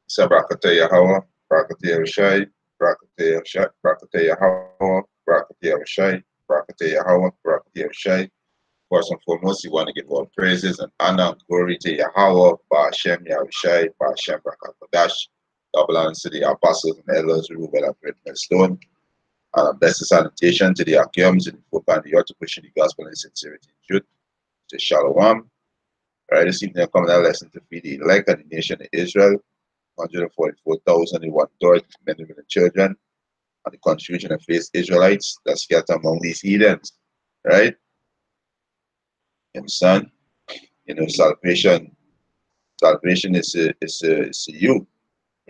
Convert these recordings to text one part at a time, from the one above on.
Sabrakata Yahweh, Brakata Yahushai, Brakata Yahushai, Brakata Yahweh, Brakata Yahushai, Brakata Yahweh, Brakata Yahushai. First and foremost, we want to give all praises and honor and glory to Yahweh, Ba'ashem Yahushai, Ba'ashem Brakatash. Double honor to the apostles and elders who will have written the stone. Blessed salutation to the Akiums and the folk and the to pushing the gospel in sincerity and truth. To Shalom. All right, this evening, I'm coming to lesson to feed the elect of the nation of Israel. 144,001 men, women, and children, and the confusion of faith Israelites that scatter among these heathens, right? And son, you know, salvation is a you,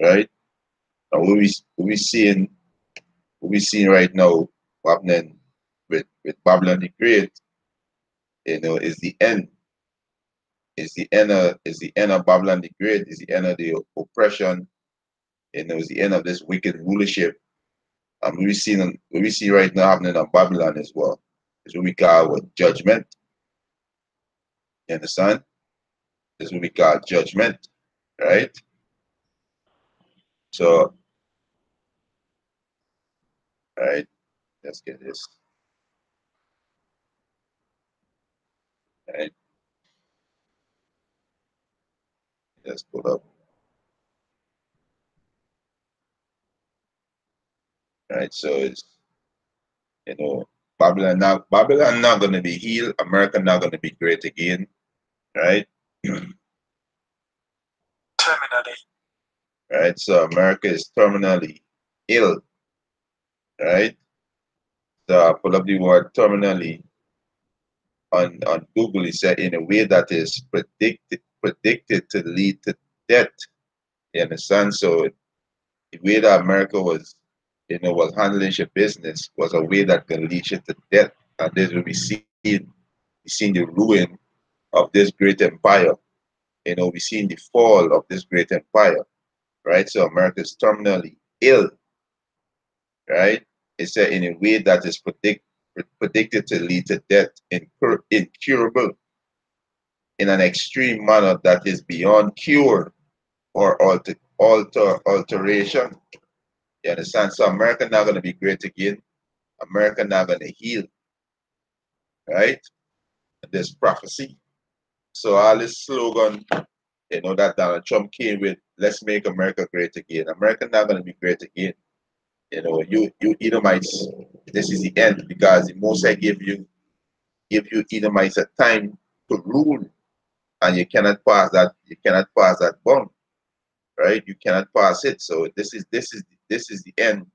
right? Now what we seeing right now happening with Babylon the Great, you know, is the end. Is the end of Babylon the Great, is the end of the oppression, you know, is the end of this wicked rulership. What we see right now happening in Babylon as well. Is what we call what, judgment. You understand? Is what we call judgment, right? So, right, let's get this. Right, let's pull up. Right, so it's, you know, Babylon not gonna be healed, America not gonna be great again, right? Terminally. Right, so America is terminally ill, right? So I pull up the word terminally on Google. It said in a way that is predicted to lead to death. You understand? So the way that America was, you know, was handling your business was a way that can lead you to death. And this will be seen the ruin of this great empire. You know, we seen the fall of this great empire, right? So America is terminally ill, right? It's said in a way that is predicted to lead to death, incurable, in an extreme manner that is beyond cure or alteration. You understand? So America not going to be great again. America not going to heal, right? This prophecy. So all this slogan, you know, that Donald Trump came with, let's make America great again. America not going to be great again. You know, you Edomites, this is the end, because the Most High give you Edomites a time to rule, and you cannot pass that bond, right? You cannot pass it. So this is the end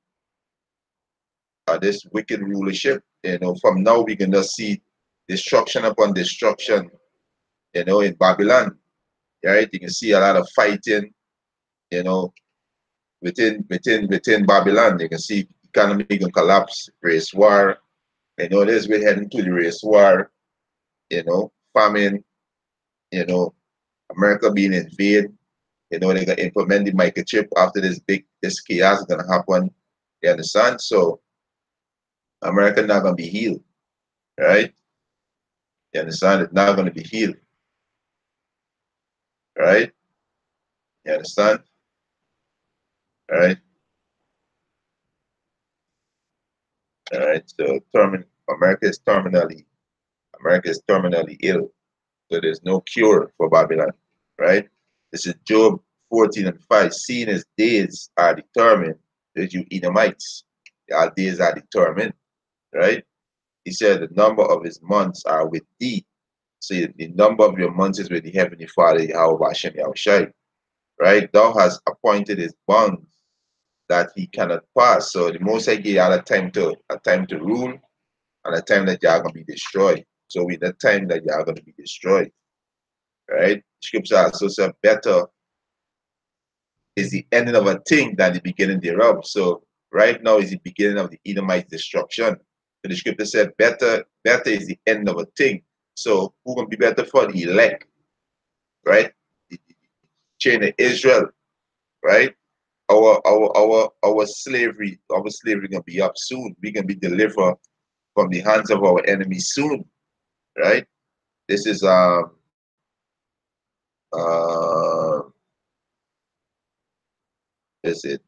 of this wicked rulership. You know, from now we can just see destruction upon destruction, you know, in Babylon. Right? You can see a lot of fighting, you know, within Babylon. You can see economy can collapse, race war. You know, this we're heading to the race war, you know, famine, you know, America being invaded. You know, they're gonna implement the microchip after this chaos is gonna happen. You understand? So America not gonna be healed, right? You understand? It's not gonna be healed, right? You understand? Right? All right. So America is terminally ill. So there's no cure for Babylon, right? This is Job 14:5. Seeing his days are determined, that you Edomites, our days are determined, right? He said the number of his months are with thee. So the number of your months is with the Heavenly Father, Yahweh Hashem Yahushai, right? Thou hast appointed his bonds that he cannot pass. So the Most High gave a time to rule, and a time that you are going to be destroyed. So with the time that you are going to be destroyed, right? Scripture also said, better is the ending of a thing than the beginning thereof. So right now is the beginning of the Edomite destruction. And the scripture said, better is the end of a thing. So who gonna be better for the elect, right? The chain of Israel, right? Our slavery gonna be up soon. We can be delivered from the hands of our enemies soon, right? This is uh Is it?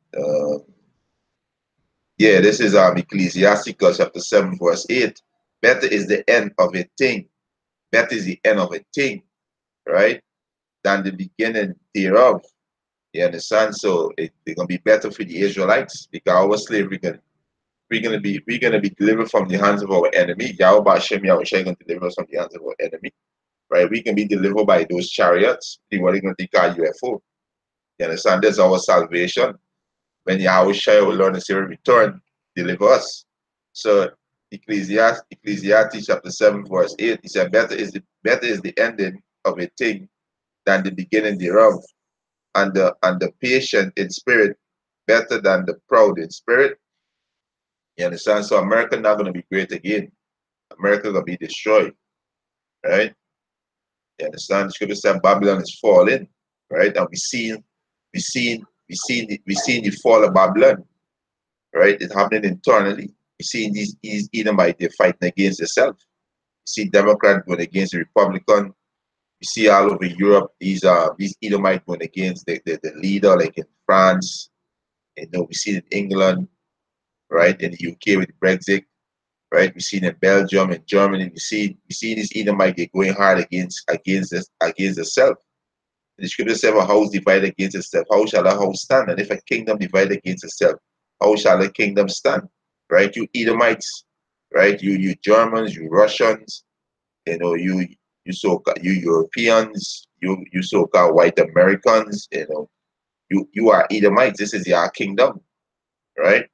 Yeah, this is Ecclesiasticus chapter 7, verse 8. Better is the end of a thing. Better is the end of a thing, right? Than the beginning thereof. You understand? So it's gonna be better for the Israelites because our slavery we're gonna be delivered from the hands of our enemy. Yahweh Hashem Yahushua gonna deliver us from the hands of our enemy. Right? We can be delivered by those chariots. What are gonna take our UFO? You understand? That's our salvation. When Yahushua will learn to say return, deliver us. So Ecclesiastes chapter 7, verse 8, he said, better is the ending of a thing than the beginning thereof, and the patient in spirit better than the proud in spirit. You understand? So America not gonna be great again. America gonna be destroyed, right? You understand? Scripture said Babylon is falling, right? And we seen the fall of Babylon, right? It's happening internally. We see these Edomites, they're fighting against themselves. You see Democrats going against the Republican. You see all over Europe these Edomites going against the leader, like in France. We see it in England, right? In the UK with Brexit, right? We see it in Belgium and Germany. We see these Edomites, they're going hard against themselves. The scripture says, a house divided against itself, how shall a house stand? And if a kingdom divided against itself, how shall a kingdom stand? Right? You Edomites, right? You Germans, you Russians, you Europeans, you so-called white Americans, you are Edomites. This is your kingdom, right?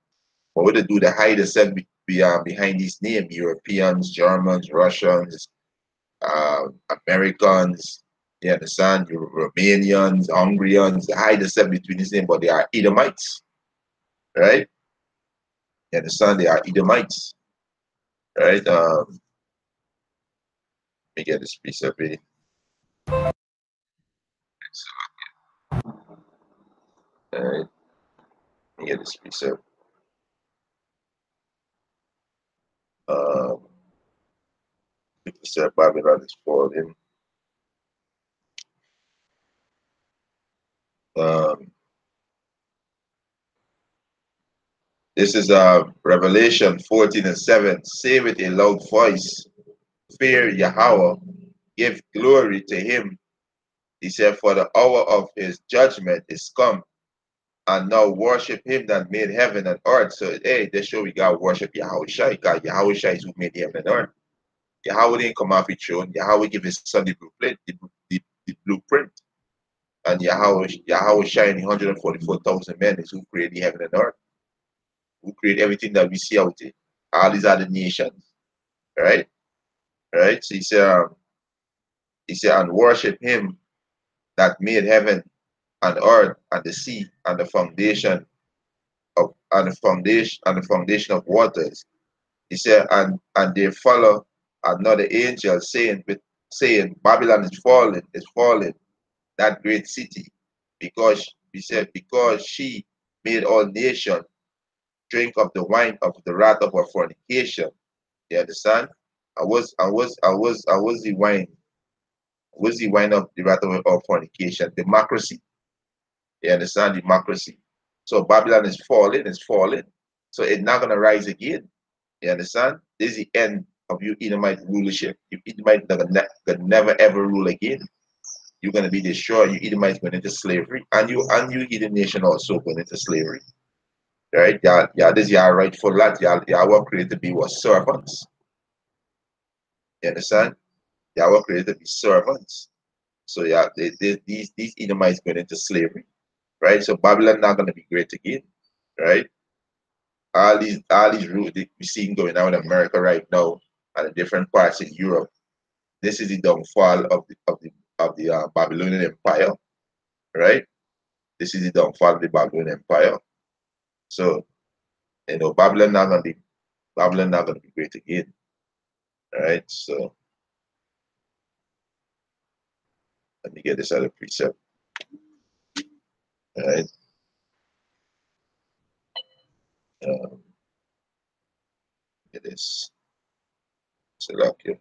What would they do to hide themselves behind these names? Europeans, Germans, Russians, Americans, you understand? Romanians, Hungarians, they hide themselves between these names, but they are Edomites, right? You understand? They are Edomites, right? Let me get this piece of it. All right, let me get this piece of um, Babylon is falling. Um, this is Revelation 14 and 7. Say with a loud voice, fear Yahweh, give glory to him. He said, for the hour of his judgment is come, and now worship him that made heaven and earth. So, hey, they show we got to worship Yahweh Shai, because Yahweh Shai is who made heaven and earth. Yahweh didn't come off his throne. Yahweh gave his son the blueprint, the blueprint. And Yahweh Shai and the 144,000 men is who created heaven and earth, who created everything that we see out there. All these other nations, right? Right? So he said, and worship him that made heaven and earth and the sea and the foundation of waters. He said, and they follow another angel saying, Babylon is fallen, that great city, because he said, because she made all nations drink of the wine of the wrath of her fornication. You understand? I was the wine. Was the wine of the wrath of her fornication? Democracy. You understand? Democracy. So Babylon is falling, So it's not gonna rise again. You understand? This is the end of your Edomite rulership. You Edomite gonna never ever rule again. You're gonna be destroyed. You Edomites going into slavery, and you Edom nation also going into slavery. Right? Yeah, this is your rightful lot. Y'all were created to be what servants. You understand? Y'all were created to be servants. So yeah, these Edomites going into slavery. Right? So Babylon not gonna be great again. Right? All these rules that we see going on in America right now and in different parts in Europe. This is the downfall of the Babylonian Empire, right? This is the downfall of the Babylonian Empire. So Babylon not gonna be great again, right? So let me get this other precept, right? Um, Get this select here.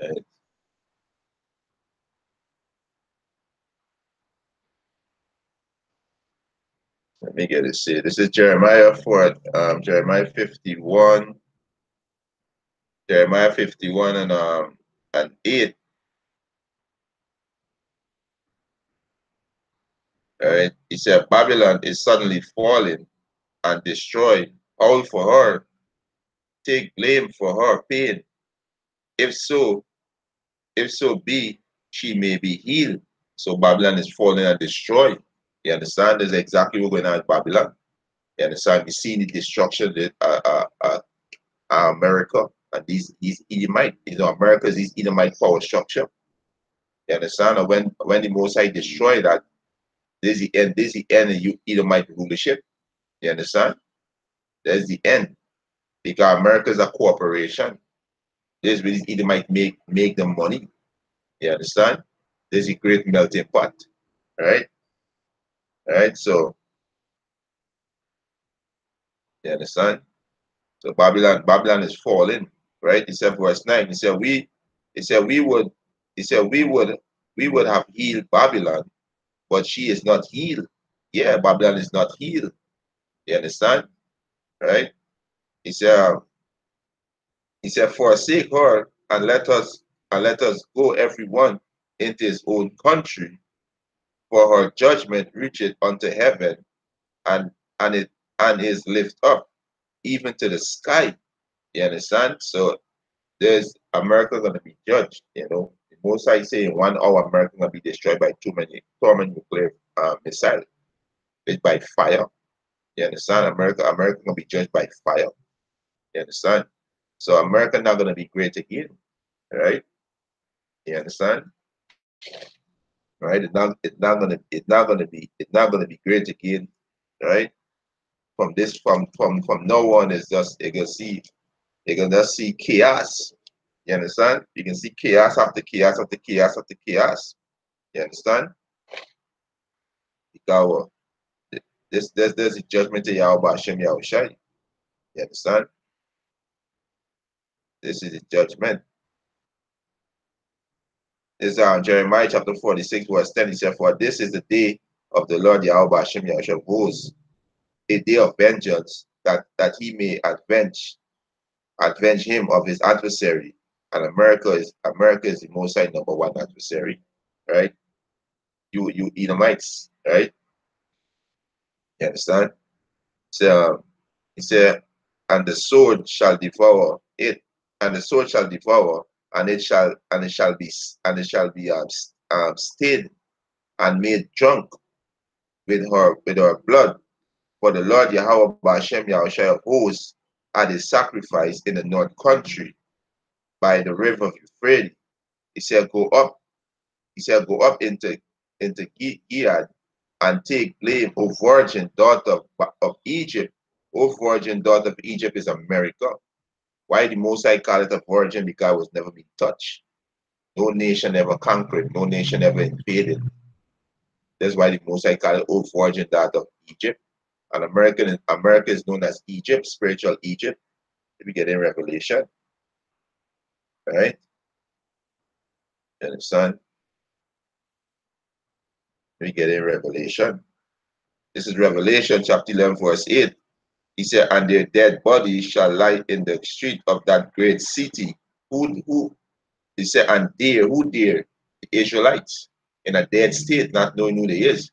Right. Let me get it. See, this is Jeremiah 4, Jeremiah 51, Jeremiah 51 and 8. Right? He said, Babylon is suddenly falling and destroyed. All for her, take blame for her pain. If so, if so be, she may be healed. So Babylon is falling and destroyed. You understand? That's exactly what's going on in Babylon. You understand? We see the destruction that America and these Edomite, America's these Edomite power structure. You understand? And when the Most High destroy that, this is the end of you Edomite rulership. You understand? That's the end. Because America is a corporation. This is where these Edomite make them money. You understand? This is a great melting pot. Right? Right? So you understand? So Babylon is falling, right? He said verse 9. He said we would have healed Babylon, but she is not healed. Yeah, Babylon is not healed. You understand? Right? He said, he said, forsake her and let us go everyone into his own country, for her judgment reacheth unto heaven, and it and is lift up even to the sky. You understand? So there's America gonna be judged. The Most I say in 1 hour America gonna be destroyed by too many nuclear missiles. It's by fire. You understand? America gonna be judged by fire. You understand? So America not gonna be great again, right? You understand? Right? It's not gonna be great again, right? From now on, it's just you're gonna see chaos. You understand? You can see chaos after chaos after chaos after chaos. You understand? Because there's a judgment to Yahweh Hashem Yahushai. You understand? This is a judgment. This is Jeremiah chapter 46, verse 10. He said, for this is the day of the Lord Yahweh Hashem Yahushua was a day of vengeance, that he may avenge him of his adversary. And America is the most high number one adversary, right? You Edomites, right? You understand? So he said, and the sword shall devour it, and the sword shall devour, and it shall be stained and made drunk with her blood. For the Lord Yahweh Hashem Yahushua of hosts had a sacrifice in the north country by the river of Euphrates. He said, go up into Gilead and take blame, O virgin daughter of Egypt. O virgin daughter of Egypt is America. Why the Most High call it a virgin? Because it was never been touched. No nation ever conquered. No nation ever invaded. That's why the Most High call it O virgin daughter of Egypt. And America is known as Egypt, spiritual Egypt. We get in Revelation, right? You understand? We get in Revelation. This is Revelation chapter 11, verse 8. He said, and their dead bodies shall lie in the street of that great city. Who? He said, and who dare? The Israelites in a dead state, not knowing who they is.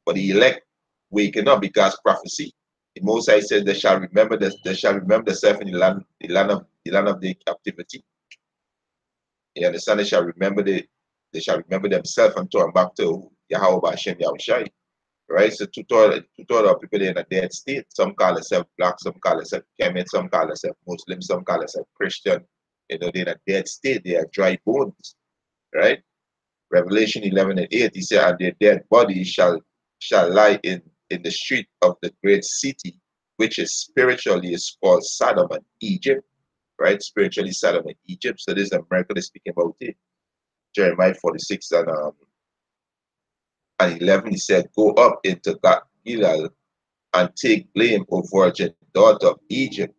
But the elect waking up because prophecy. The Most High said they shall remember themselves in the land of the captivity. You understand? They shall remember themselves and turn back to Yahweh Hashem Yahushai. Right? So two-thirds of people in a dead state. Some call themselves black, some call themselves Kemet, some call themselves Muslim, some call themselves Christian. They're in a dead state. They are dry bones. Right? Revelation 11 and 8, he said, and their dead bodies shall lie in the street of the great city, which is spiritually is called Sodom and Egypt. Right? Spiritually Sodom and Egypt. So this is America that's speaking about it. Jeremiah 46 and 11, he said, go up into Gilead and take blame, O virgin daughter of Egypt.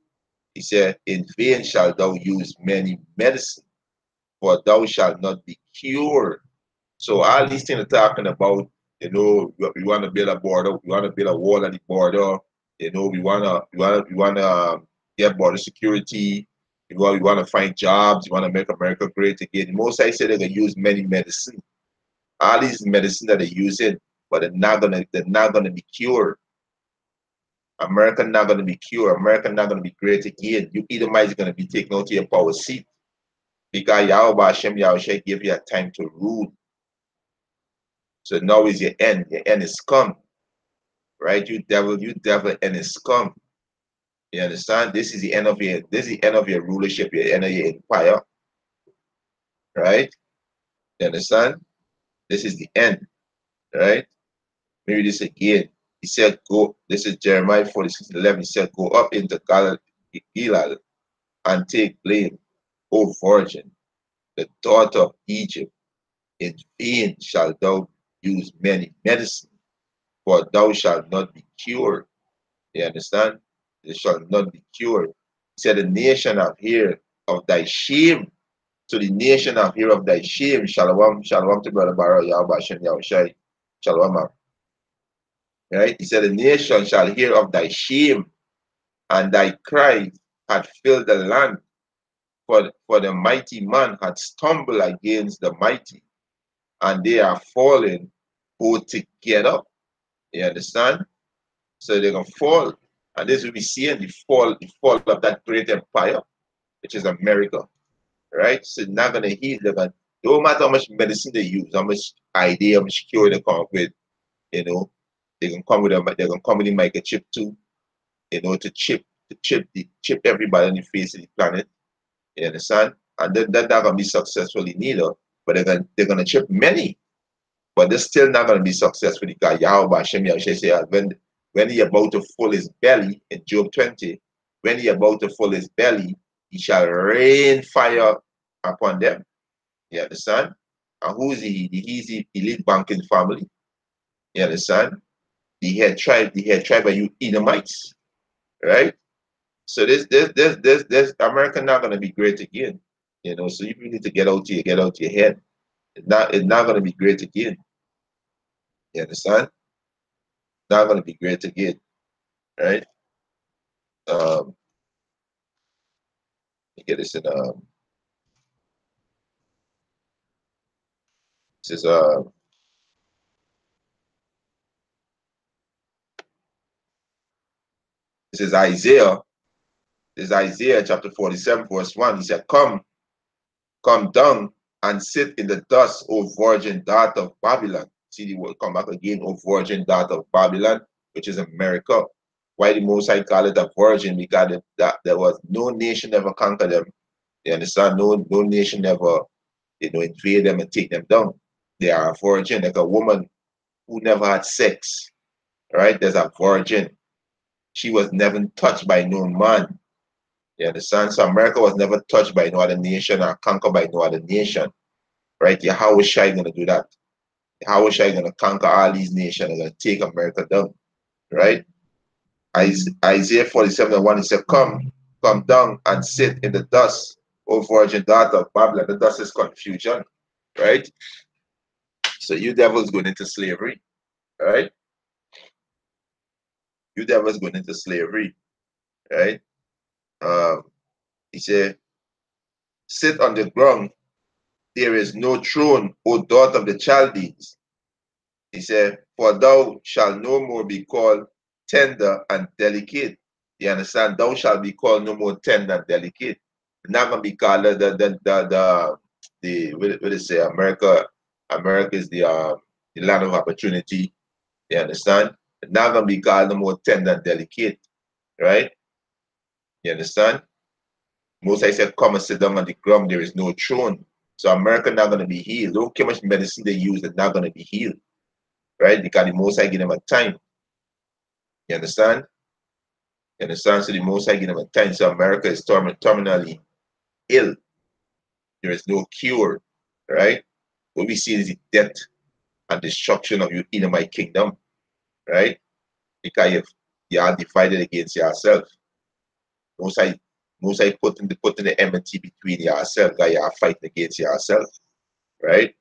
He said, in vain shalt thou use many medicine, for thou shalt not be cured. So all these things are talking about, we want to build a border, we want to build a wall at the border, we want to get border security, we want to find jobs, we want to make America great again. Most I say they're gonna use many medicine, all these medicine that they're using, but they're not gonna be cured. America not gonna be cured. America not gonna be great again. You Edomites gonna be taken out to your power seat because Yahweh Hashem Yahushua give you a time to rule. So now is your end. Your end is come, right? You devil, end is come. You understand? This is the end of your rulership, your end of your empire, right? You understand? This is the end, right? Maybe this again. He said, go, this is Jeremiah 46:11. He said, go up into Gilal and take blame, O virgin, the daughter of Egypt. In vain shalt thou use many medicine, for thou shalt not be cured. You understand? They shall not be cured. He said, the nation have heard of thy shame. So the nation have heard of thy shame. Shalom, shalom to brother Barrow, Yahweh Hashem, Yahushai. Shalom. Right? He said, the nation shall hear of thy shame, and thy cry had filled the land. For the mighty man had stumbled against the mighty, and they are fallen both together. You understand? So they're gonna fall. And this will be seeing the fall of that great empire, which is America. Right? So they're not gonna heal. No matter how much medicine they use, how much idea, how much cure they come up with, you know, they're gonna come with the microchip too, to chip everybody on the face of the planet. You understand? And then they're not gonna be successful in either, but they're gonna chip many, but they're still not gonna be successful because Yahweh Hashem Yahushua said when he about to fill his belly in Job 20, when he about to fill his belly, he shall rain fire upon them. You understand? And who is he? He's the elite banking family. You understand? The head tribe of you Edomites, right? So this America not gonna be great again. So you need to get out your head. It's not gonna be great again. You understand? Not gonna be great again, right? Let me get this in this is this is Isaiah. This is Isaiah chapter 47, verse 1. He said, Come down and sit in the dust, O virgin daughter of Babylon. See the word come back again, O virgin daughter of Babylon, which is America. Why the Most High call it a virgin? Because there was no nation ever conquer them. You understand? No nation ever, invade them and take them down. They are a virgin, like a woman who never had sex. Right? There's a virgin. She was never touched by no man. You understand? So America was never touched by no other nation or conquered by no other nation. Right? How is Shai gonna do that? How is Shai gonna conquer all these nations and gonna take America down? Right? Isaiah 47:1, he said, come down and sit in the dust, O virgin daughter of Babylon. The dust is confusion, right? So you devils going into slavery, right? You devils going into slavery, right? He said, sit on the ground, there is no throne, O daughter of the Chaldees. He said, for thou shalt no more be called tender and delicate. You understand? Thou shalt be called no more tender and delicate. Not gonna be called what they say, America. America is the land of opportunity. You understand? Not gonna be called no more tender and delicate, right? You understand? Most I said, come and sit down on the ground. There is no throne. So America not gonna be healed. Look how much medicine they use. They're not gonna be healed, right? Because the Most I give them a time. You understand? You understand? So the Most I give them a time. So America is terminally ill. There is no cure, right? What we see is the death and destruction of your Edomite kingdom, right? Because you are divided against yourself. Most High Most I putting the enmity between yourself, that you are fighting against yourself, right?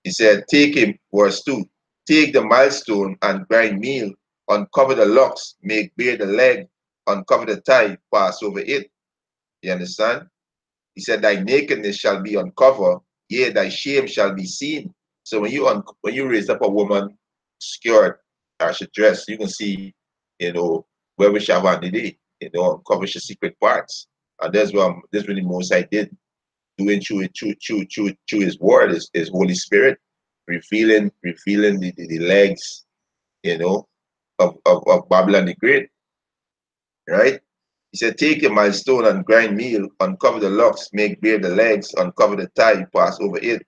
He said, take him, verse 2, take the milestone and grind meal, uncover the locks, make bare the leg, uncover the thigh, pass over it. You understand? He said, thy nakedness shall be uncovered, yea, thy shame shall be seen. So when you raise up a woman skirt or she dress, you can see, where we shall have on the day, uncover your secret parts. And that's what the Most I did, doing through his word, his Holy Spirit, revealing the legs, of Babylon the Great, right? He said, take a milestone and grind meal, uncover the locks, make bare the legs, uncover the thigh, pass over it.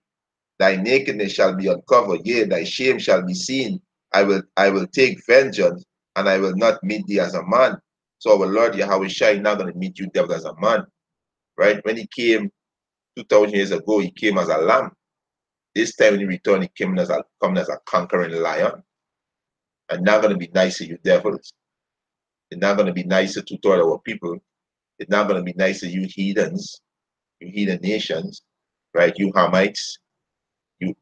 Thy nakedness shall be uncovered, yea, thy shame shall be seen. I will take vengeance, and I will not meet thee as a man. So our Lord Yahweh Shai is not going to meet you, devil, as a man, right? When he came 2,000 years ago, he came as a lamb. This time when he returned, he came coming as a conquering lion. And not going to be nice to you, devils. It's not going to be nicer to toward our people. It's not going to be nice to you heathens, you heathen nations, right? You Hamites, you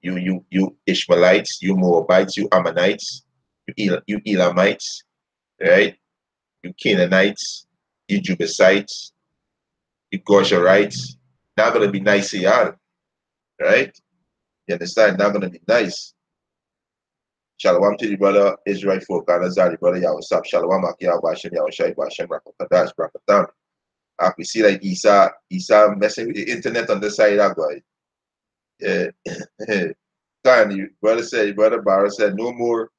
Ishmaelites, you Moabites, you Ammonites, you Elamites, right? You Canaanites, you Jebusites, you Geshurites. Not going to be nice to y'all, right? You understand? Not going to be nice. Shalom to the brother Israel folk, and the brother Yahusap. Shalom, Akia Bashem, Yahushai Bashem, Rakatash, Rakatam. We see like Isa messing with the internet on the side of God. Yeah. Brother Barra said, no more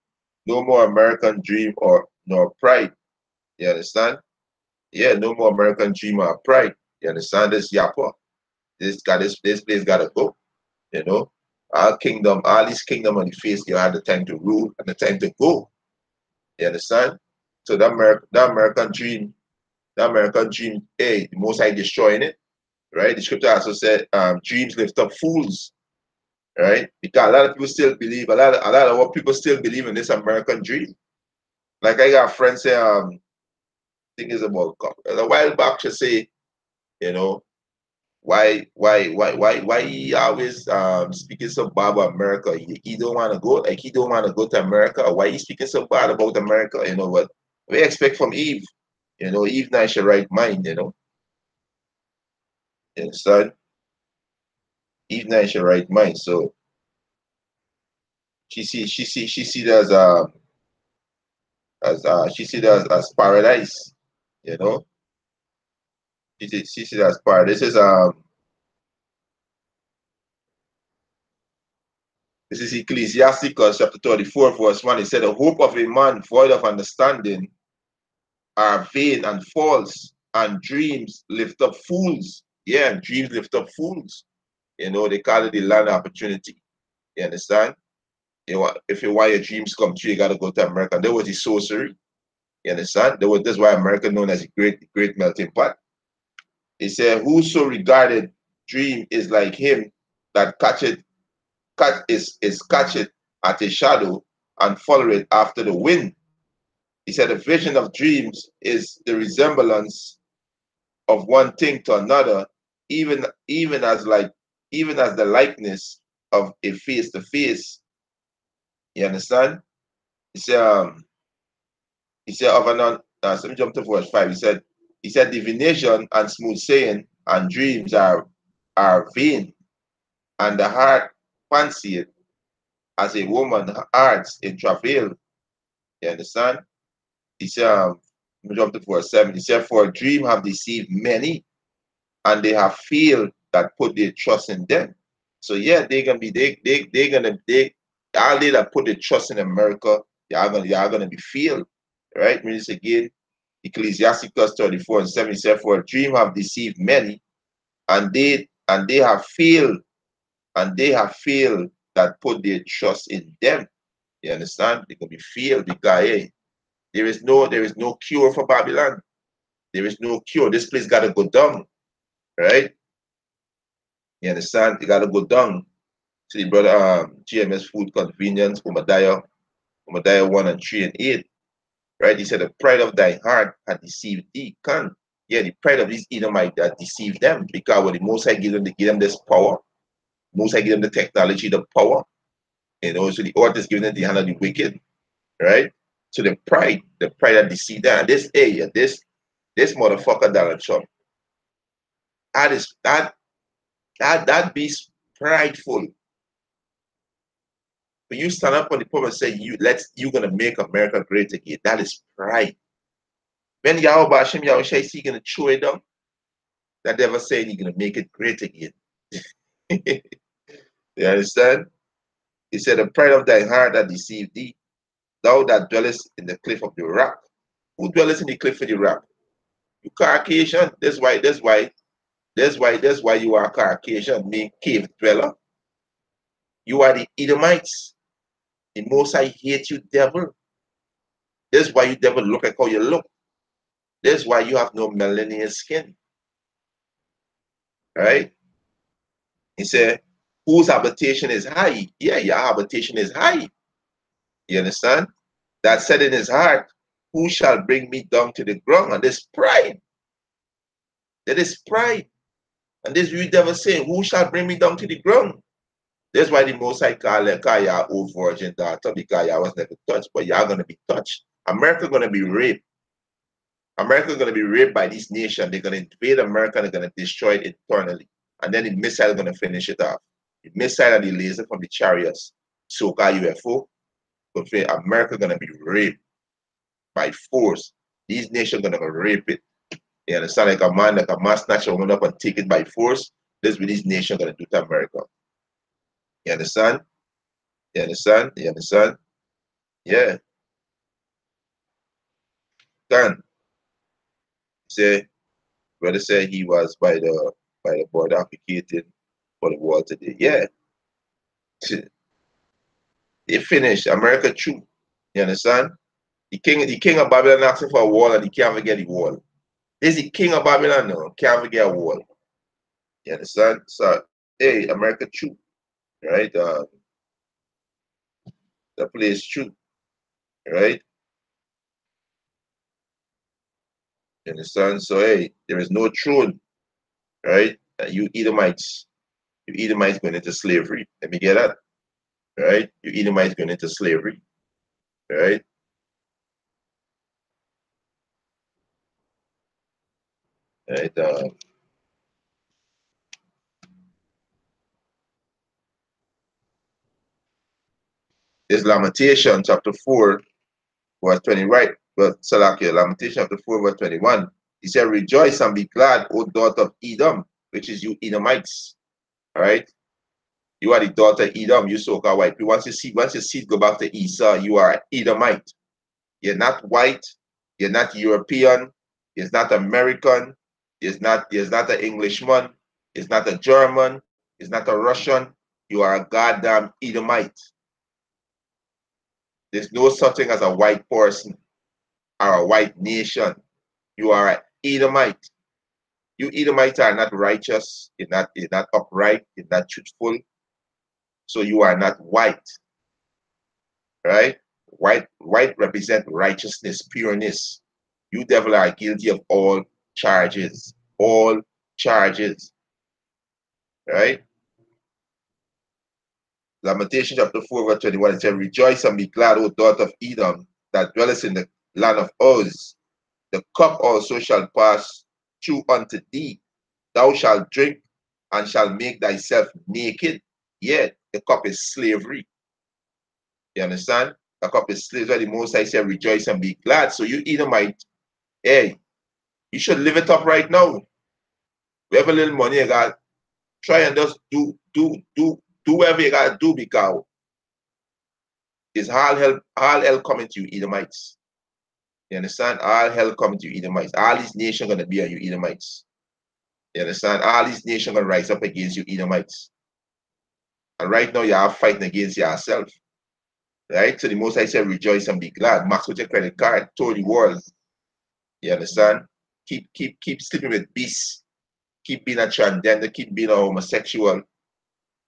American dream or nor pride. You understand? Yeah, no more American dream or pride. You understand? This yappa. This place gotta go. You know? All these kingdom on the face, you had the time to rule and the time to go. You understand? So that American dream, hey, the most high destroying it. Right? The scripture also said, dreams lift up fools, right? Because a lot of people still believe, a lot of what people still believe in this American dream. Like I got friends say, think is about a while back to say, you know, why he always speaking so bad about America? He don't want to go, like he don't want to go to America. Or why he speaking so bad about America? What we expect from Eve? Eve not in her right mind. You understand? Eve not in her right mind. So she see it as paradise. You know, she see it as paradise. This is Ecclesiasticus chapter 34, verse 1. It said, the hope of a man void of understanding are vain and false, and dreams lift up fools. Yeah, dreams lift up fools. They call it the land of opportunity. You understand? If you want your dreams come true, you gotta go to America. There was the sorcery. You understand? That's why America known as a great melting pot. It said, whoso regarded dream is like him that catcheth at a shadow and follow it after the wind. He said a vision of dreams is the resemblance of one thing to another, even as the likeness of a face to face. You understand? He said, of an let me jump to verse 5. He said divination and smooth saying and dreams are vain, and the heart fancieth as a woman hearts in travail. You understand? He said, let me jump to verse 7. He said, for a dream have deceived many, and they have failed that put their trust in them. So yeah, all they that put their trust in America, y'all gonna be failed. Right? Read this again. Ecclesiasticus 34 and 7 said, for a dream have deceived many, and they have failed, that put their trust in them. You understand? They're gonna be failed because hey, there is no cure for Babylon. There is no cure. This place gotta go down, right? You understand? You gotta go down. To the brother GMS Food Convenience, Umadiah 1 and 3 and 8. Right? He said, the pride of thy heart had deceived thee. Can. Yeah, the pride of these Edomites that deceived them, because when the Most High give them, they give them this power. Most High give them the technology, the power, and also the earth is giving them the hand of the wicked, right? So the pride that deceived them. And this area, this motherfucker Donald Trump, that beast prideful. When you stand up on the pulpit and say you're gonna make America great again, that is pride. When Yahweh Hashem Yahweh Shai is gonna throw it down, that never saying he's gonna make it great again. You understand? He said, the pride of thy heart that deceived thee, thou that dwellest in the cliff of the rock. Who dwellest in the cliff of the rock? You Caucasian. That's why you are Caucasian, mean cave dweller. You are the Edomites. The Most High hate you, devil. That's why you devil look like how you look. That's why you have no melanin skin. Right? He said, whose habitation is high? Yeah, your habitation is high. You understand? That said in his heart, who shall bring me down to the ground? And this pride. That is pride. And this you devil saying, who shall bring me down to the ground? That's why the Most High call your old virgin daughter, because you was never touched, but you're going to be touched. America going to be raped. America going to be raped by this nation. They're going to invade America and they're going to destroy it internally. And then the missile is going to finish it off. The missile and the laser from the chariots, so-called UFO, America going to be raped by force. These nations going to rape it. You understand? Like a man snatch a woman up and take it by force. This is what these nations going to do to America. You understand? You understand? You understand? Yeah. Done. Say, brother said he was by the board advocating for the war today. Yeah. They finished. America true. You understand? The king of Babylon asking for a wall and he can't even get the wall. This is the king of Babylon now. Can't even get a wall. You understand? So hey, America true. Right? The place true. Right? You understand? So hey, there is no throne, right? You Edomites going into slavery. Let me get that. Right? You Edomites going into slavery. Right? Right? This Lamentation chapter 4, verse 20, right? But Salakia, Lamentation chapter 4, verse 21. He said, rejoice and be glad, O daughter of Edom, which is you Edomites. All right? You are the daughter of Edom, you so-called white. Once your seed go back to Esau, you are Edomite. You're not white, you're not European, you're not American, you're not an Englishman, it's not a German, it's not a Russian, you are a goddamn Edomite. There's no such thing as a white person or a white nation. You are an Edomite. You Edomites are not righteous, you're not upright, you're not truthful, so you are not white. Right? White represent righteousness, pureness. You devil are guilty of all charges. All charges. Right? Lamentation chapter 4, verse 21, it says, rejoice and be glad, O daughter of Edom, that dwellest in the land of Uz. The cup also shall pass through unto thee. Thou shalt drink and shalt make thyself naked. Yet the cup is slavery. You understand? The cup is slavery. The Most High said, rejoice and be glad. So you Edomite, hey, you should live it up right now. We have a little money you got. Try and just do whatever you gotta do, because it's all hell coming to you, Edomites. You understand? All hell coming to you, Edomites. All these nations gonna be on you, Edomites. You understand? All these nations gonna rise up against you, Edomites. And right now you are fighting against yourself. Right? So the Most High said, rejoice and be glad. Max with your credit card, told the world. You understand? Keep sleeping with beasts. Keep being a transgender, keep being a homosexual.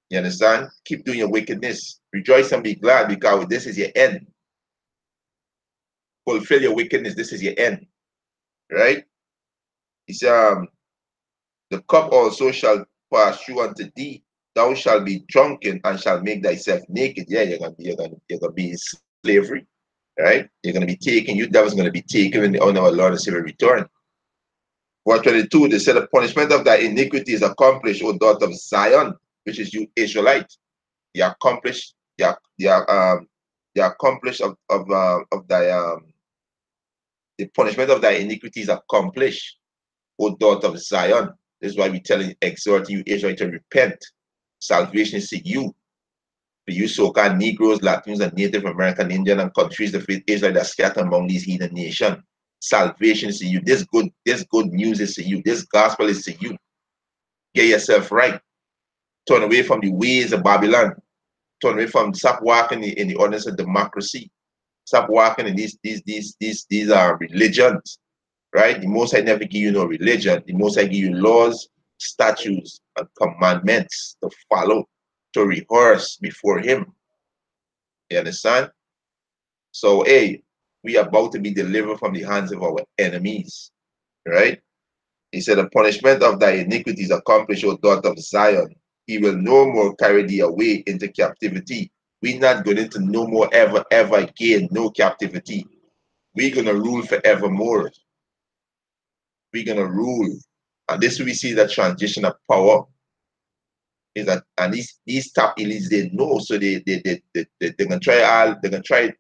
You understand? Keep doing your wickedness. Rejoice and be glad, because this is your end. Fulfill your wickedness. This is your end. Right? He said, the cup also shall pass through unto thee. Thou shalt be drunken and shall make thyself naked. Yeah, you're gonna be in slavery, right? You're gonna be taken. You devil's gonna be taken on our Lord and Savior return. Verse 22, they said, the punishment of thy iniquity is accomplished, O daughter of Zion, which is you Israelite. The accomplished, the accomplished of thy the punishment of thy iniquity is accomplished, O daughter of Zion. This is why we tell you, exhort you, Israel, to repent. Salvation is to you. For you so-called Negroes, Latinos, and Native American, Indian, and countries of Israel that scatter among these heathen nations. Salvation is to you. This good news is to you. This gospel is to you. Get yourself right. Turn away from the ways of Babylon. Turn away from, stop walking in the ordinance of democracy. Stop walking in these religions, right? The Most High never give you no religion. The Most High give you laws, statutes, and commandments to follow, to rehearse before Him. You understand? So, hey, we are about to be delivered from the hands of our enemies, right? He said, the punishment of thy iniquities accomplished, O daughter of Zion. He will no more carry thee away into captivity. We're not going into no more ever again, no captivity. We're going to rule forevermore. We're going to rule. And this we see the transition of power. Is that, and these top elites, they know, so they're gonna try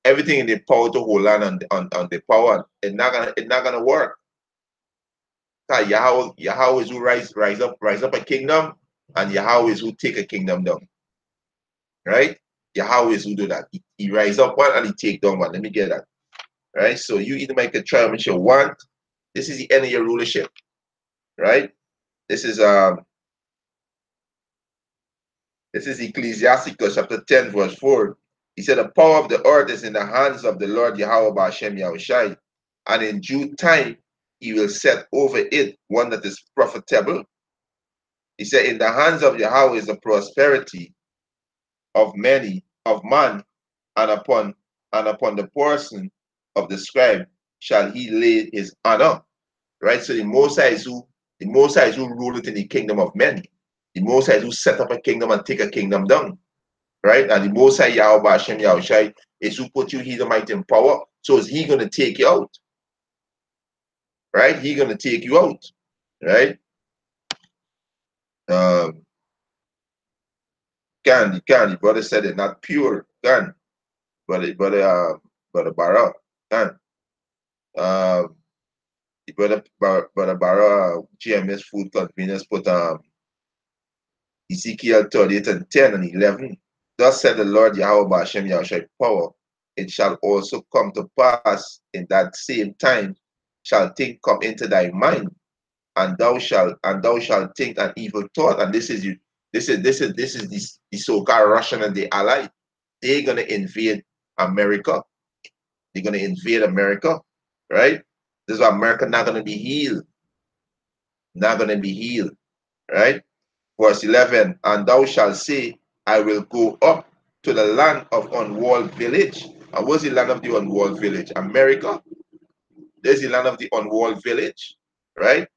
everything in their power to hold on the power. It's not gonna work. Yahweh is who rise up a kingdom, and Yahweh is who take a kingdom down. Right? Yahweh is who do that. He rise up one and he take down one. Let me get that. Right? So you either make a trial which you want. This is the end of your rulership. Right? This is Ecclesiasticus chapter 10, verse 4. He said, the power of the earth is in the hands of the Lord Yahweh Ba'ashem Yahushai, and in due time he will set over it one that is profitable. He said, in the hands of Yahweh is the prosperity of man, and upon the person of the scribe shall he lay his honor. Right? So the Most High is who ruleth in the kingdom of men. The Most High is who set up a kingdom and take a kingdom down. Right? And the Most High Yahweh Hashem Yahushai is who put you, he's the mighty in power. So is he gonna take you out? Right? He's gonna take you out. Right? The brother said it's not pure. Can. Brother Bara. Can. The brother Bara GMS Food Convenience put Ezekiel 38 and 10 and 11. Thus said the Lord Yahweh Hashem Yahushai power. It shall also come to pass in that same time shall thing come into thy mind, and thou shalt think an evil thought. And this is the so-called Russian and the Allied. They're gonna invade America. They're gonna invade America, right? This is why America not gonna be healed. Not gonna be healed, right? Verse 11, and thou shalt say, I will go up to the land of unwalled village. And what's the land of the unwalled village? America. There's the land of the unwalled village, right?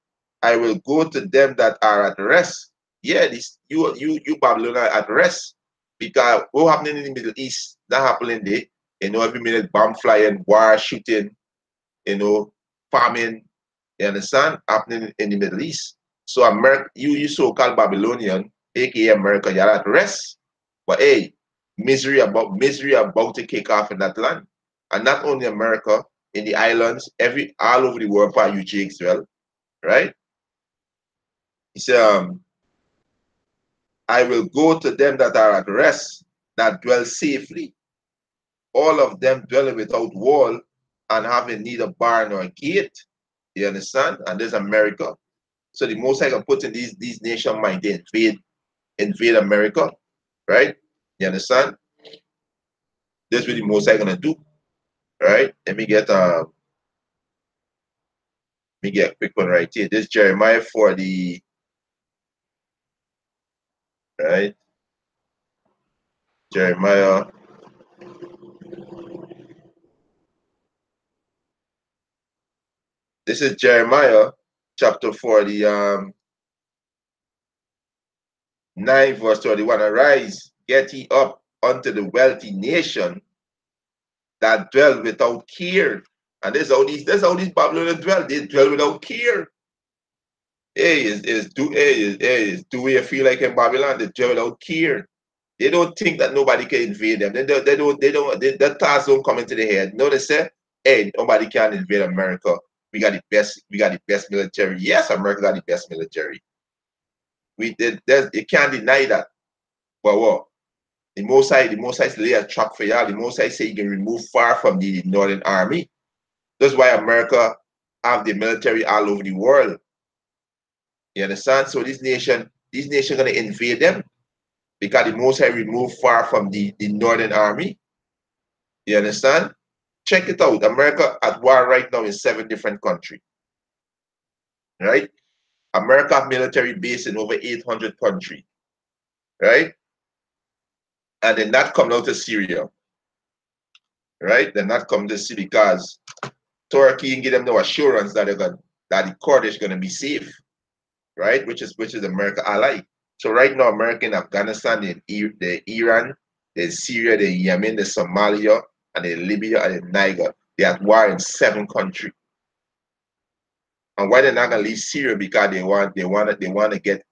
I will go to them that are at rest. Yeah, this you Babylon are at rest. Because what happening in the Middle East, that happening there, every minute bomb flying, war shooting, famine, you understand? Happening in the Middle East. So America, you so-called Babylonian, aka America, you're at rest. But hey, misery about to kick off in that land. And not only America, in the islands, all over the world, part UG as well, right? He said, I will go to them that are at rest, that dwell safely, all of them dwelling without wall and having neither barn nor gate. You understand? And there's America. So the Most High can put in these nation mind, they invade America, right? You understand? That's what the Most High gonna do, right? Let me get a quick one right here. This Jeremiah 40, right? Jeremiah. This is Jeremiah chapter 9, verse 31. Arise, get ye up unto the wealthy nation that dwell without care. And this how these Babylonians dwell. They dwell without care. Hey, is do we feel like in Babylon? They dwell without care. They don't think that nobody can invade them. The thoughts don't come into their head. No, they say, hey, nobody can invade America. We got the best military. Yes, America got the best military. You can't deny that. But what? The Most High lay a trap for y'all. The Most High say you can remove far from the Northern Army. That's why America have the military all over the world. You understand? So this nation gonna invade them because the Most High remove far from the Northern Army. You understand? Check it out. America at war right now in 7 different countries. Right? America have military base in over 800 countries. Right? And they're not coming out of Syria. Right? They're not coming to see because Turkey can give them no assurance that that the Kurdish gonna be safe. Right? Which is America ally. So right now, America in Afghanistan, the Iran, the Syria, the Yemen, the Somalia, and the Libya and the Niger. They are at war in 7 countries. And why they're not gonna leave Syria? Because they want to get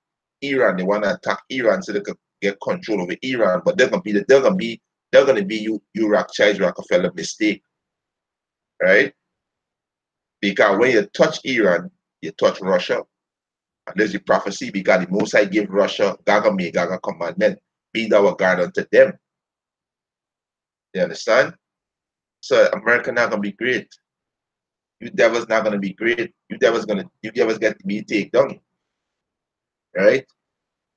Iran. They want to attack Iran so they can get control over Iran. But they're gonna be you Rothschild Rockefeller mistake, right? Because when you touch Iran, you touch Russia. And there's the prophecy because the Most High gave Russia Gaga commandment, be thou a guard unto them. You understand? So America not gonna be great. You devils not gonna be great. You devils get to be taken down. Right?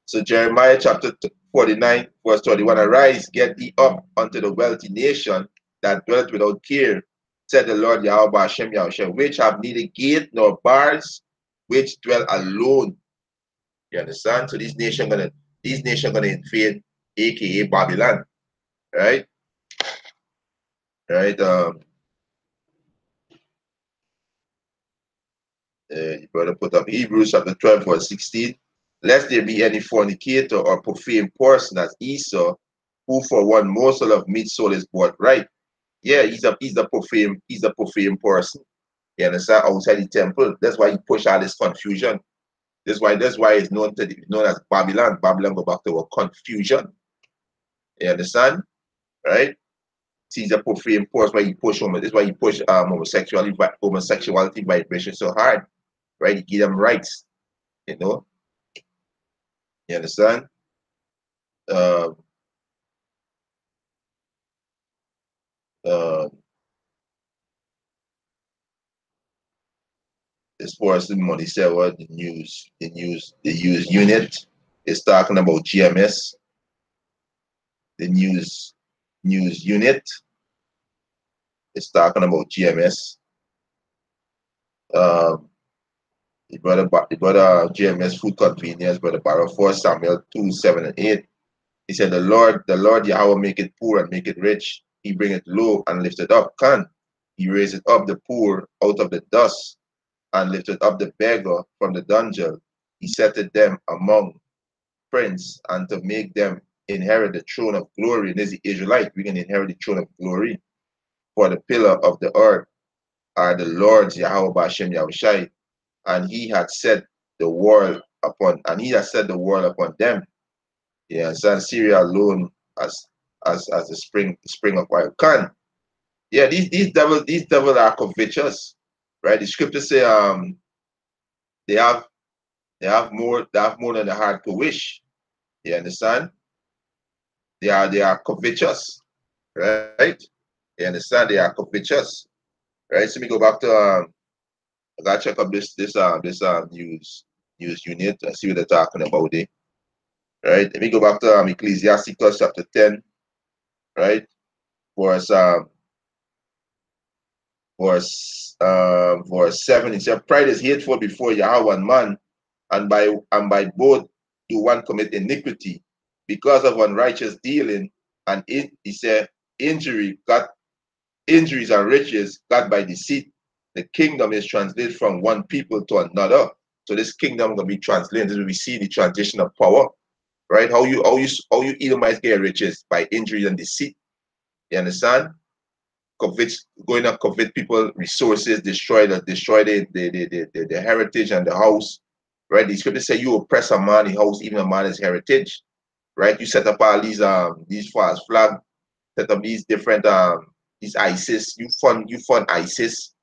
So Jeremiah chapter 49, verse 21. Arise, get thee up unto the wealthy nation that dwelleth without care, said the Lord Yahweh Hashem Yahushua, which have neither gate nor bars, which dwell alone. You understand? So these nation gonna invade, aka Babylon. Right? Right? You better put up Hebrews chapter 12, verse 16. Lest there be any fornicator or profane person as Esau, who for one morsel of meat soul is bought right. Yeah, he's a profane person. You understand? Outside the temple. That's why he push all this confusion. That's why it's known as Babylon. Babylon go back to a confusion. You understand? Right? He's a profane person. Why he push woman. That's why he push homosexuality vibration so hard. Right? He give them rights. You know? You understand? Uh, uh, as far as the money said, what the news unit is talking about GMS. The news unit is talking about GMS. Um, the brother GMS food convenience, brother Barrow 4 Samuel 2, 7 and 8. He said, the Lord Yahweh make it poor and make it rich. He bring it low and lift it up. Can he raise it up the poor out of the dust and lifted up the beggar from the dungeon? He settled them among friends and to make them inherit the throne of glory. And as the Israelite, we can inherit the throne of glory. For the pillar of the earth are the Lord's Yahweh Bashem Yahushai, and he had set the world upon them. Yes, and Syria alone as the spring of wild can. Yeah, these devils are covetous, right? The scriptures say they have they have more than the heart to wish. You understand? They are covetous, right? You understand? They are covetous, right? So let me go back to I gotta check up this news unit and see what they're talking about there. Right? Let me go back to Ecclesiasticus chapter 10, right? Verse verse 7. It said, pride is hateful before Yahweh and man, and by both do one commit iniquity because of unrighteous dealing, and he said injuries and riches got by deceit. The kingdom is translated from one people to another. So this kingdom gonna be translated. This is we see the transition of power, right? How you Edomites get riches by injury and deceit. You understand? Going to covet people resources, destroy the heritage and the house, right? The scripture say you oppress a man, the house, even a man his heritage, right? You set up all these false flag, set up these different these ISIS, you fund ISIS,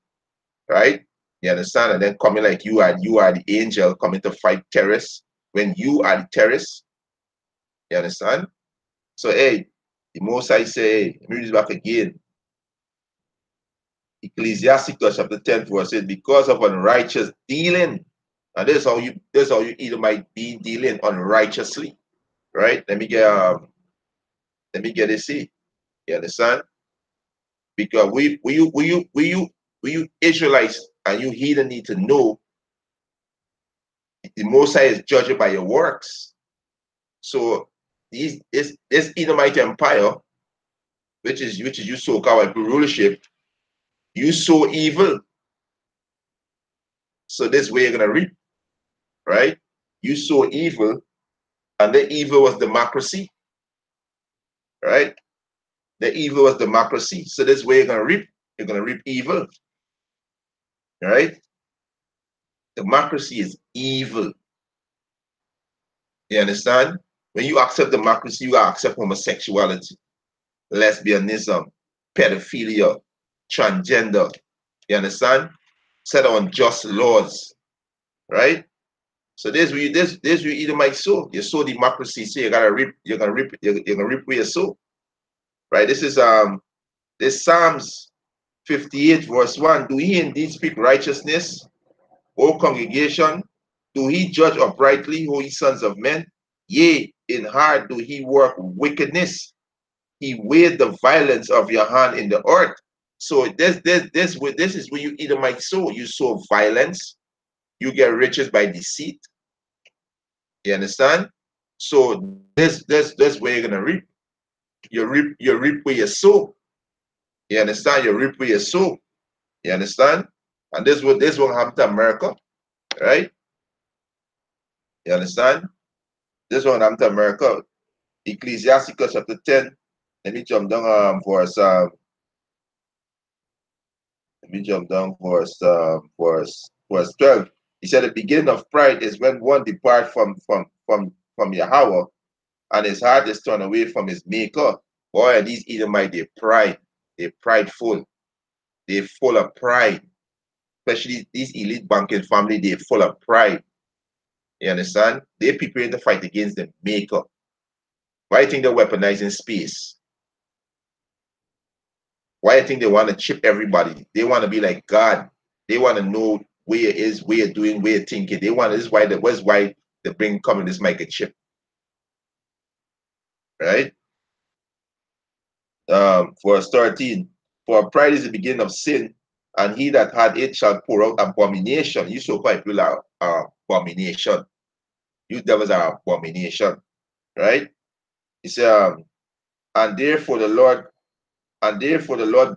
right? You understand? And then coming like you are the angel coming to fight terrorists when you are the terrorist. You understand? So hey, the most I say, let me read this back again. Ecclesiasticus chapter 10 verse 8, because of unrighteous dealing. And this is how you either might be dealing unrighteously. Right? Let me get this see. You understand? Because we you Israelites and you heathen need to know the Most High is judged by your works. So this Edomite empire, which is you so-called rulership, you sow evil. So this way you're gonna reap, right? You sow evil, and the evil was democracy, right? The evil was democracy. So this way you're gonna reap. You're gonna reap evil, right? Democracy is evil. You understand? When you accept democracy, you accept homosexuality, lesbianism, pedophilia, transgender. You understand? Set on just laws, right? So this you either might sow. You sow democracy, so you gotta reap. You're gonna reap where you sow, right? This Psalms 58 verse 1. Do he indeed speak righteousness, O congregation? Do he judge uprightly, O ye sons of men? Yea, in heart do he work wickedness. He weighed the violence of your hand in the earth. So this is where you either might sow. You sow violence, you get riches by deceit. You understand? So this where you're gonna reap. You reap where you sow. You understand? You reap where you sow. You understand? And this will happen to America, right? You understand? This one happen to America. Ecclesiasticus chapter 10. Let me jump down verse 12. He said the beginning of pride is when one depart from Yahweh and his heart is turned away from his maker. Boy, these Edomites, they're prideful, they're full of pride. Especially these elite banking family, they're full of pride. You understand? They're preparing to fight against the maker. Why do you think they're weaponizing space? Why do you think they want to chip everybody? They want to be like God. They want to know where it is, where you're doing, where you're thinking. They want this is why they bring communist microchip. Right? Verse 13. For pride is the beginning of sin, and he that had it shall pour out abomination. You so-called people are abomination. You devils are abomination. Right? He said, and therefore the Lord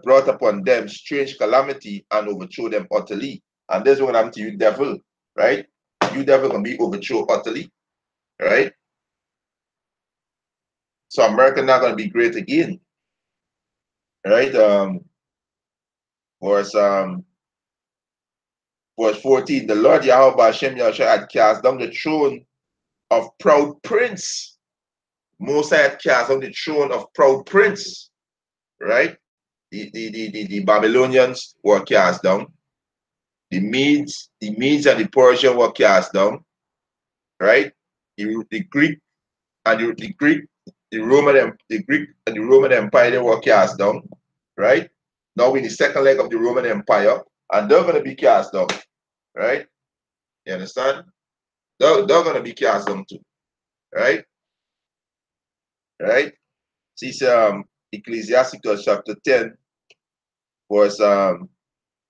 brought upon them strange calamity and overthrew them utterly. And this is what happened to you, devil, right? You devil gonna be overthrown utterly, right? So America not gonna be great again, right? Verse verse 14, the Lord Yahweh Hashem Yahshua had cast down the throne of proud prince. Moses had cast down the throne of proud prince, right? The Babylonians were cast down. The Medes and the Persians were cast down, right? The Greek and the Greek, the Greek and the Roman Empire, they were cast down, right? Now we're in the second leg of the Roman Empire, and they're gonna be cast down, right? You understand? They're gonna be cast down too, right? Right? See, Ecclesiasticus chapter 10, verse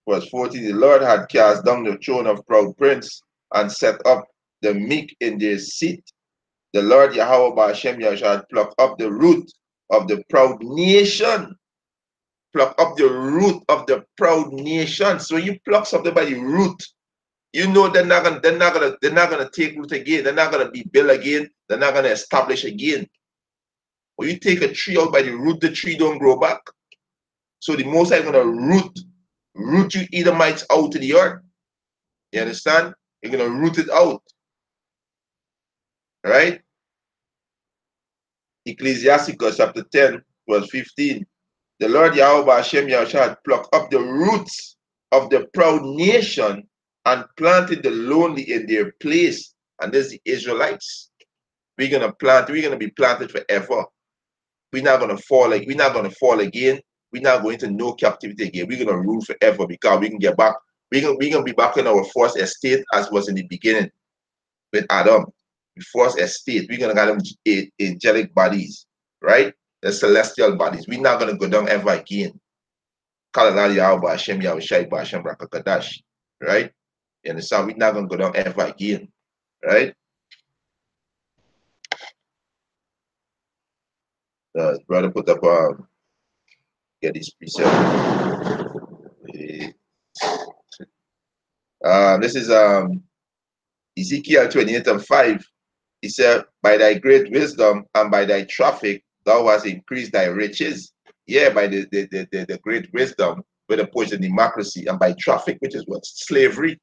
verse 14. The Lord had cast down the throne of proud prince and set up the meek in their seat. The Lord Yahweh Hashem Yahshua had plucked up the root of the proud nation. pluck up the root of the proud nation. So you pluck something by the root, you know they're not gonna take root again. They're not gonna be built again. They're not gonna establish again. When you take a tree out by the root, the tree don't grow back. So the Most High gonna root you Edomites out to the earth. You understand? You're gonna root it out, right? Ecclesiasticus chapter 10, verse 15. The Lord Yahweh Hashem Yahushua plucked up the roots of the proud nation and planted the lonely in their place. And there's the Israelites. We're gonna be planted forever. We're not gonna fall we're not gonna fall again. We're not going to no captivity again. We're gonna rule forever because we can get back. We're gonna be back in our first estate as was in the beginning with Adam. The first estate. We're gonna get them angelic bodies, right? The celestial bodies. We're not gonna go down ever again. Right? You understand? We're not gonna go down ever again, right? Brother put up get this preset. This is Ezekiel 28:5. He said, by thy great wisdom and by thy traffic, thou hast increased thy riches. Yeah, by the great wisdom, with the portion democracy, and by traffic, which is what? Slavery.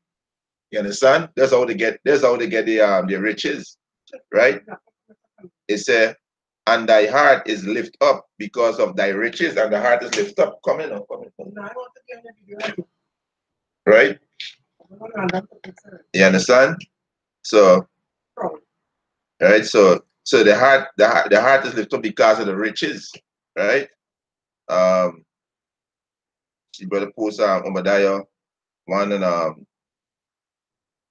You understand? That's how they get the riches, right? It said, and thy heart is lift up because of thy riches, and the heart is lift up. Come in. Right? You understand? So, right? So the heart is lifted up because of the riches, right? See brother post Obadiah 1 and I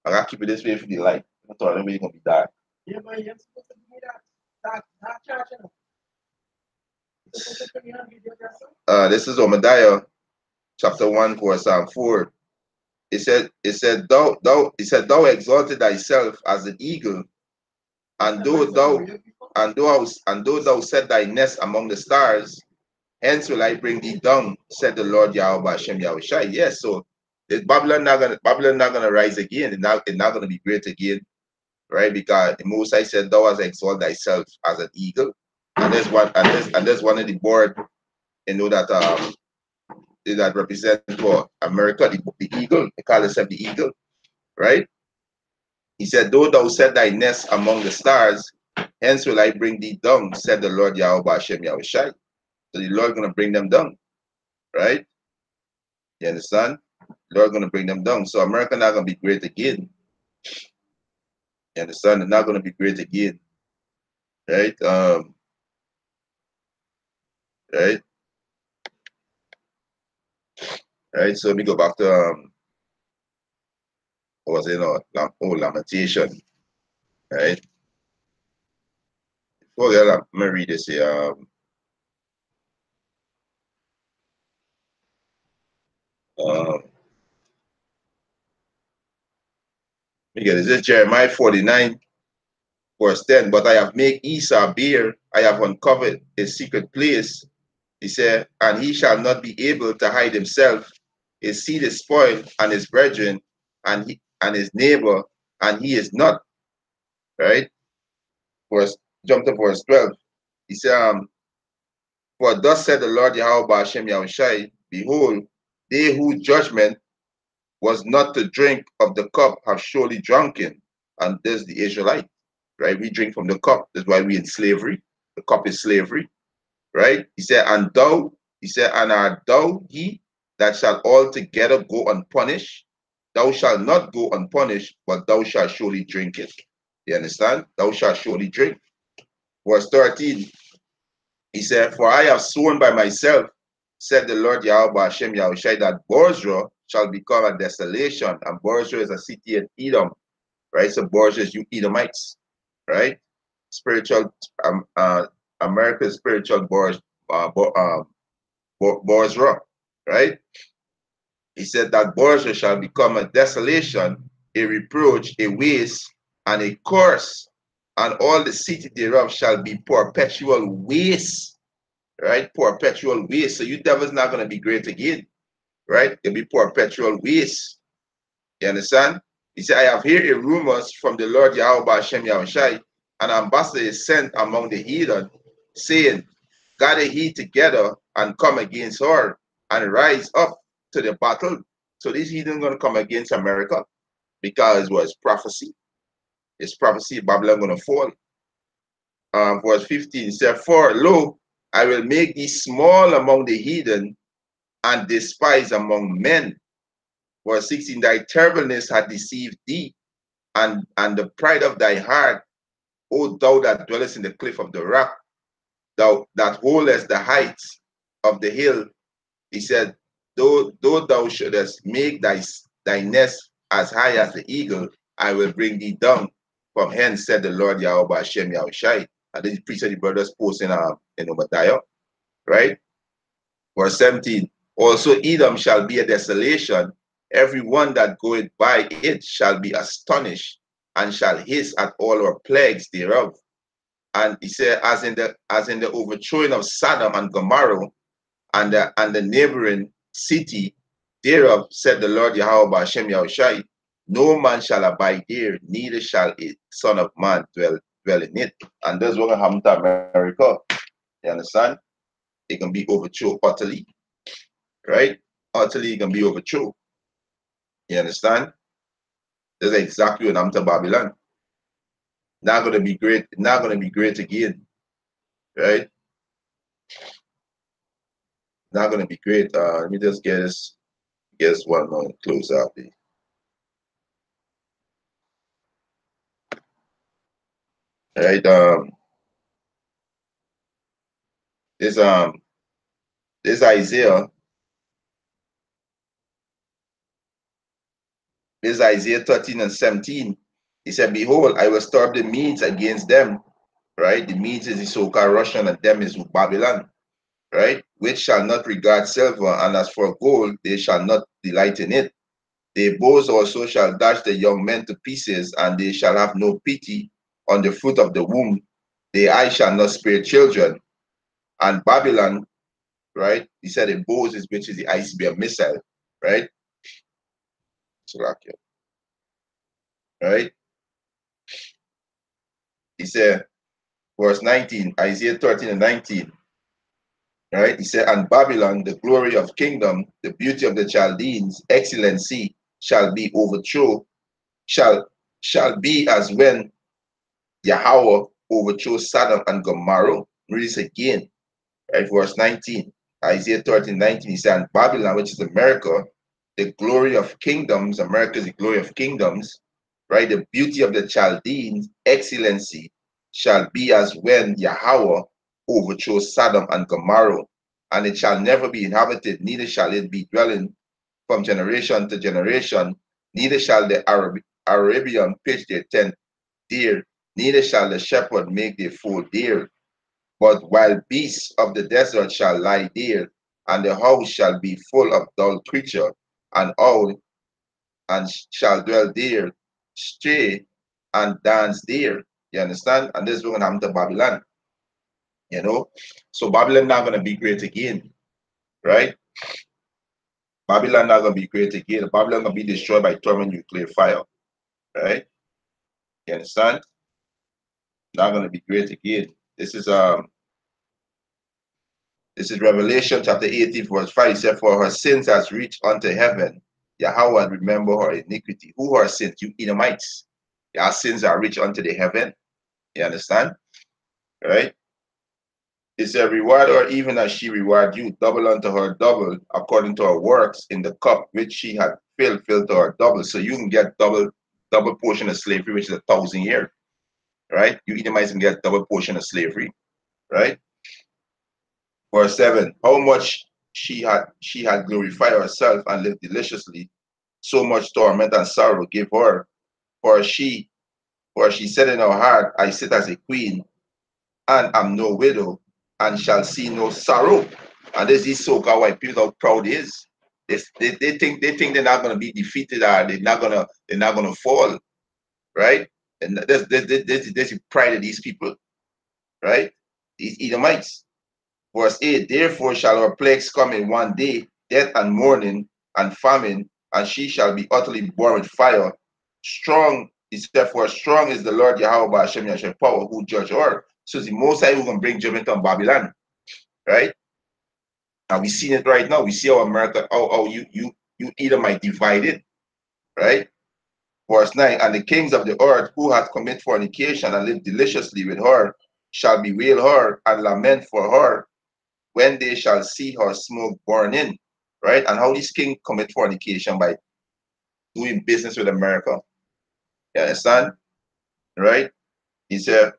gotta keep it this way for the light. I thought everybody's gonna be dark. Yeah, but you're supposed to give me that charge, this is Obadiah chapter 1 verse 4. It said thou exalted thyself as an eagle, and though thou set thy nest among the stars, hence will I bring thee down, said the Lord Yahweh Hashem Yahushai. Yes, so Babylon not gonna rise again. It's not gonna be great again, right? Because the Most High said, thou hast exalted thyself as an eagle. And there's one of the board, you know, that represent for America, the eagle. They call itself the eagle, right? He said, though thou set thy nest among the stars, hence will I bring thee down, said the Lord Yahweh Hashem Yahushai. So the Lord gonna bring them down, right? You understand? The Lord gonna bring them down. So America not gonna be great again. You understand? They're not gonna be great again, right? Right, right. So let me go back to what was it? Lamentation, right? Before that, let me read this here. Because this is Jeremiah 49, verse 10. But I have made Esau bare, I have uncovered his secret place. He said, and he shall not be able to hide himself. His seed is spoiled, and his brethren, and his neighbor, and he is not. Right? Jump to verse 12. He said, for thus said the Lord Yahweh Hashem Yahushai, behold, they whose judgment was not to drink of the cup have surely drunken. And there's the Israelite, right? We drink from the cup. That's why we in slavery. The cup is slavery, right? He said, and art thou he that shall altogether go unpunished? Thou shalt not go unpunished, but thou shalt surely drink it. You understand? Thou shalt surely drink. Verse 13, he said, for I have sworn by myself, said the Lord Yahweh Hashem Yahushai, that Bozrah shall become a desolation. And Bozrah is a city in Edom, right? So Bozrah is you Edomites, right? Spiritual, America's spiritual Bozrah, right? He said that Bozrah shall become a desolation, a reproach, a waste, and a curse, and all the city thereof shall be perpetual waste, right? Perpetual waste. So you devil's not going to be great again, right? It'll be perpetual waste. You understand? He said, I have heard a rumors from the Lord Yahweh Hashem Yahushai, an ambassador is sent among the heathen, saying, gather ye together and come against her and rise up to the battle. So these heathen going to come against America because it was prophecy. It's prophecy Babylon going to fall. Verse 15 said, for lo, I will make thee small among the heathen and despised among men. Verse 16, thy terribleness hath deceived thee, and the pride of thy heart, O thou that dwellest in the cliff of the rock, thou that holdest the heights of the hill. He said, though thou shouldest make thy nest as high as the eagle, I will bring thee down from hence, said the Lord Yahweh Hashem Yahushai. And this preacher, the brothers post in Obadiah, right? Verse 17, also Edom shall be a desolation, every one that goeth by it shall be astonished, and shall hiss at all our plagues thereof. And he said, as in the overthrowing of Sodom and Gomorrah and the neighboring city thereof, said the Lord Yahweh Hashem Yahushai, no man shall abide there, neither shall a son of man dwell in it. And that's what happened to America. You understand? It can be overthrown utterly, right? Utterly it can be overthrown. You understand? That's exactly what happened to Babylon. Not gonna be great, not gonna be great again, right? Not gonna be great. Let me just guess one more and close out the right. This this Isaiah, this Isaiah 13 and 17. He said, behold, I will stir up the Medes against them, right? The Medes is the so-called Russian, and them is Babylon, right? Which shall not regard silver, and as for gold, they shall not delight in it. Their bows also shall dash the young men to pieces, and they shall have no pity on the fruit of the womb. Their eyes shall not spare children. And Babylon, right? He said the bows is which is the ICBM missile, right? Slovakia, right? He said, verse 19, Isaiah 13 and 19, right? He said, and Babylon, the glory of kingdom, the beauty of the Chaldeans, excellency, shall be overthrown, shall be as when Yahweh overthrew Sodom and Gomorrah. Read this again, right? Verse 19, Isaiah 13, 19, he said, and Babylon, which is America, the glory of kingdoms, America is the glory of kingdoms, right? The beauty of the Chaldeans, excellency, shall be as when Yahweh overthrew Sodom and Gomorrah, and it shall never be inhabited, neither shall it be dwelling from generation to generation, neither shall the Arabian pitch their tent there, neither shall the shepherd make their fold there. But wild beasts of the desert shall lie there, and the house shall be full of dull creature, and all and shall dwell there, stray and dance there. You understand? And this is going to happen to Babylon. You know? So Babylon not going to be great again, right? Babylon not going to be great again. Babylon going to be destroyed by thermal nuclear fire, right? You understand? Not going to be great again. This is Revelation chapter 18, verse 5. It said, for her sins has reached unto heaven. Yahweh remember her iniquity. Who are sins? You Edomites. Your sins are reached unto the heaven. You understand? Right? It said, reward her even as she reward you, double unto her double, according to her works in the cup which she had filled to her double. So you can get double portion of slavery, which is 1,000 years. Right? You Edomites can get double portion of slavery. Right? Verse 7, how much she had glorified herself and lived deliciously, so much torment and sorrow give her. For she said in her heart, I sit as a queen, and am no widow, and shall see no sorrow. And this is so-called white people how proud is. They think they're not gonna be defeated, or they're not gonna fall, right? And this is pride of these people, right? These Edomites. Verse 8, therefore shall our plagues come in one day, death and mourning and famine, and she shall be utterly born with fire. Strong, he said, for strong is the Lord Yahweh Hashem Yahshua power who judge her. So it's the Most High who can bring judgment on Babylon, right? And we see it right now. We see how America, how you Edomite divided, right? Verse 9, and the kings of the earth who hath committed fornication and lived deliciously with her shall bewail her and lament for her when they shall see her smoke burning, right? And how these kings commit fornication by doing business with America. You understand? Right? He said,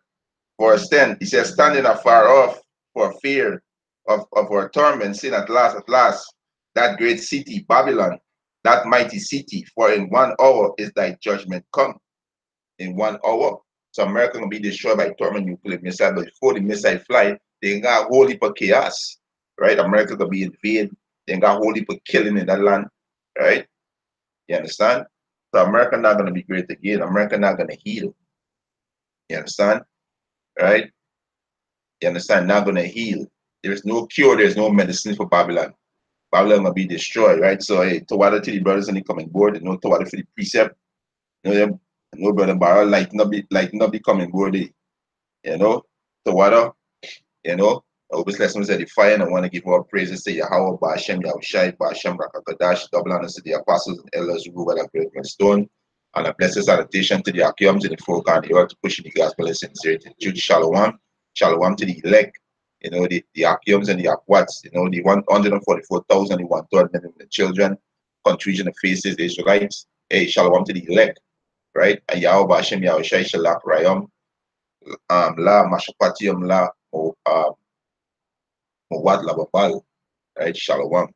verse 10, he says, standing afar off for fear of our torment, saying at last, that great city, Babylon, that mighty city, for in 1 hour is thy judgment come. In 1 hour. So America gonna be destroyed by torment nuclear missile, but before the missile fly, they got a whole heap of chaos, right? America gonna be invaded, they got a whole heap of killing in that land, right? You understand? So America not gonna be great again. America not gonna heal. You understand? Right? You understand? Not gonna heal. There's no cure, there's no medicine for Babylon. Babylon gonna be destroyed, right? So hey, Tawada to the brothers and the coming board, no Tawada for the precept, you know them, no brother Barrel like not be coming board, you know, Tawada, you know. I hope this lesson was edifying. I want to give all praises to Yahweh, Ba'ashem, Yahushai, Ba'ashem, Rakakadash, double honors to the apostles and elders who were like great stone. And a blessed salutation to the Akiums and the folk on the earth pushing the gospel in sincerity. Jude Shalom, Shalom to the elect, you know, the Akiums and the Akwats, you know, the 144,000, the 1/3 million the children, countries and the faces, the Israelites. Hey, Shalom to the elect, right? And Yahweh, Ba'ashem, Yahushai, Shalak, Rayam, La, Mashapatium, La, Mowad, La, Babal, right? Shalom.